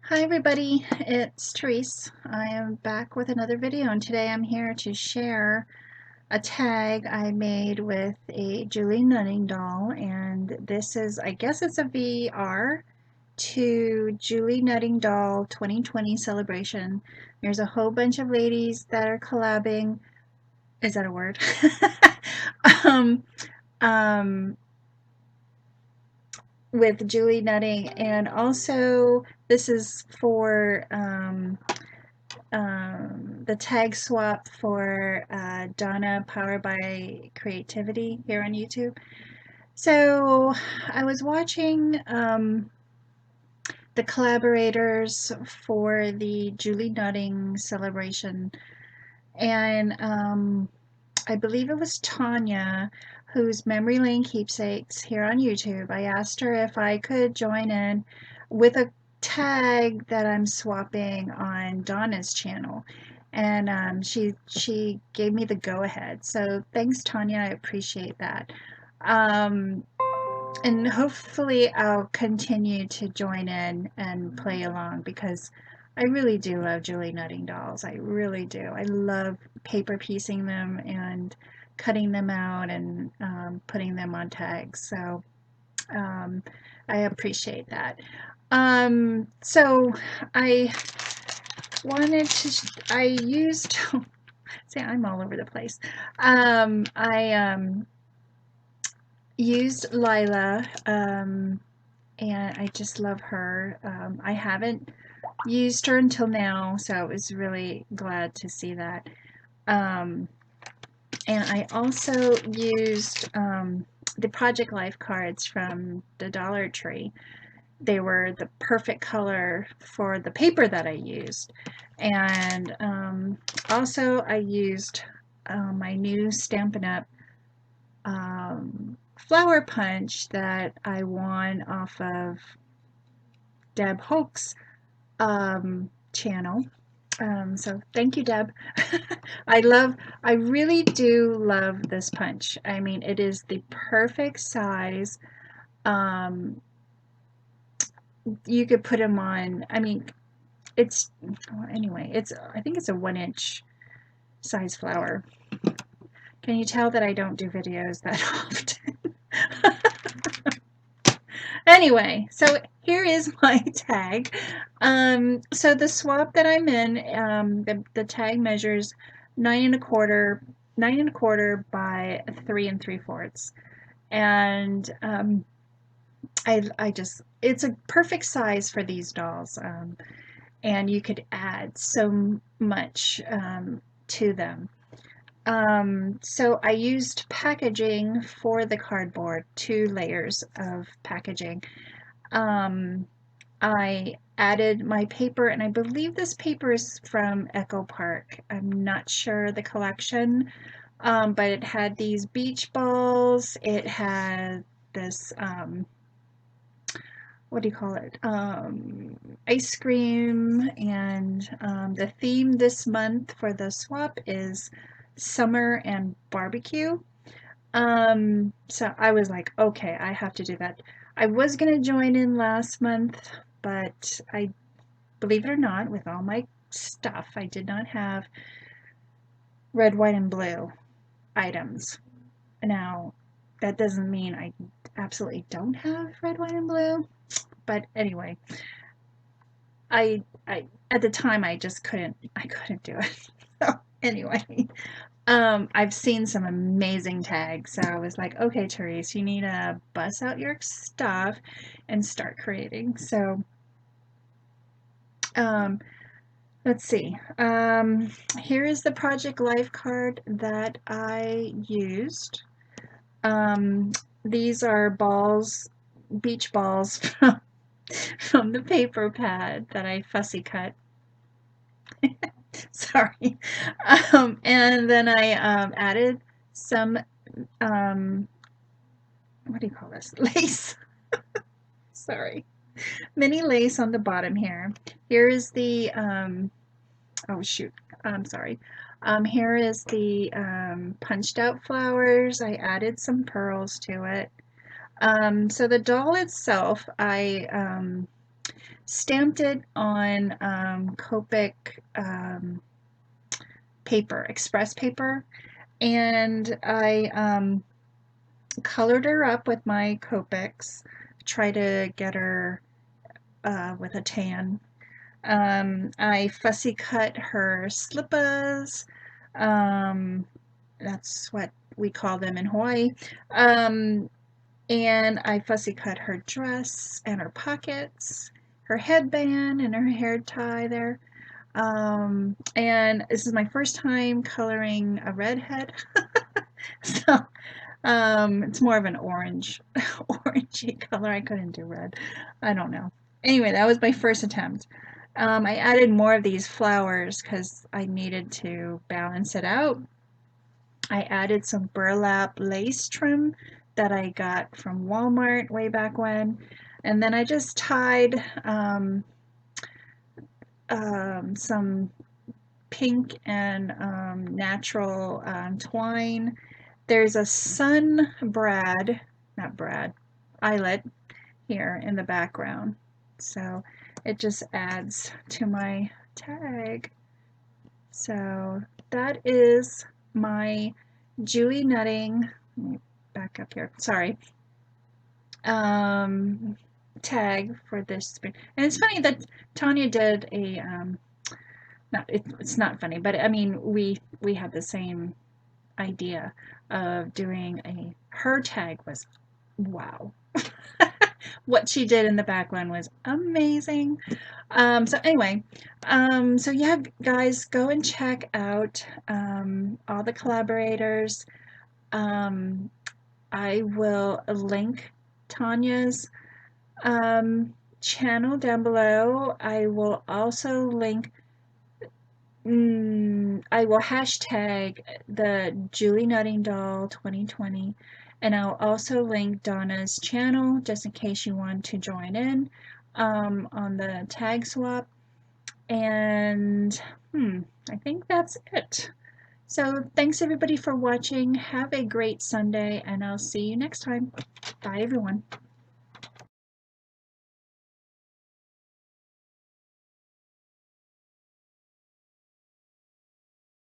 Hi everybody, it's Tereese. I am back with another video, and today I'm here to share a tag I made with a Julie Nutting doll, and this is, I guess it's a VR to Julie Nutting Doll 2020 celebration. There's a whole bunch of ladies that are collabing. Is that a word? um, um, with Julie Nutting, and also this is for the tag swap for Donna Powered by Creativity here on YouTube. So I was watching the collaborators for the Julie Nutting celebration, and I believe it was Tanya, whose Memory Lane Keepsakes here on YouTube. I asked her if I could join in with a tag that I'm swapping on Donna's channel, and she gave me the go ahead. So thanks, Tanya. I appreciate that. Um, and hopefully I'll continue to join in and play along because I really do love Julie Nutting dolls. I really do. I love paper piecing them and cutting them out and putting them on tags. So um, I appreciate that. So I I used, see, I'm all over the place. I used Lila, and I just love her. I haven't used her until now, so I was really glad to see that. Um, and I also used the Project Life cards from the Dollar Tree. They were the perfect color for the paper that I used. And also I used my new Stampin' Up! Flower punch that I won off of Deb Hoke's channel. So thank you, Deb. I really do love this punch. I mean, it is the perfect size. Um, you could put them on, I mean, anyway, I think it's a 1-inch size flower. Can you tell that I don't do videos that often? Anyway, so here is my tag. So the swap that I'm in, the tag measures 9 1/4 by 3 3/4, and it's a perfect size for these dolls, and you could add so much to them. So I used packaging for the cardboard, 2 layers of packaging. I added my paper, and I believe this paper is from Echo Park. I'm not sure the collection, but it had these beach balls. It had this, what do you call it? Ice cream, and the theme this month for the swap is summer and barbecue. So I was like, okay, I have to do that. I was going to join in last month, but I, believe it or not, with all my stuff, I did not have red, white, and blue items. Now, that doesn't mean I absolutely don't have red, white, and blue, but anyway, I at the time I just couldn't do it. So anyway, I've seen some amazing tags, so I was like, okay, Tereese, you need to bust out your stuff and start creating. So, let's see. Here is the Project Life card that I used. These are balls, beach balls from the paper pad that I fussy cut. Sorry. And then I added some, what do you call this? Lace. Sorry. Mini lace on the bottom here. Here is the, oh shoot, I'm sorry. Here is the punched out flowers. I added some pearls to it. So the doll itself, I stamped it on Copic paper, express paper, and I colored her up with my Copics, try to get her with a tan. I fussy cut her slippas. That's what we call them in Hawaii. And I fussy cut her dress and her pockets, her headband and her hair tie there. And this is my first time coloring a redhead. So it's more of an orange, orangey color. I couldn't do red. I don't know. Anyway, that was my first attempt. I added more of these flowers because I needed to balance it out. I added some burlap lace trim that I got from Walmart way back when. And then I just tied some pink and natural twine. There's a eyelet here in the background. So it just adds to my tag. So that is my Julie Nutting, let me back up here, sorry, tag for this spring. And it's funny that Tanya did a, it's not funny, but I mean, we had the same idea of doing her tag was, wow. What she did in the background was amazing. So anyway, so yeah, guys, go and check out all the collaborators. I will link Tanya's channel down below. I will also link, I will hashtag the Julie Nutting Doll 2020, and I'll also link Donna's channel just in case you want to join in on the tag swap. And I think that's it. So thanks everybody for watching. Have a great Sunday, and I'll see you next time. Bye everyone.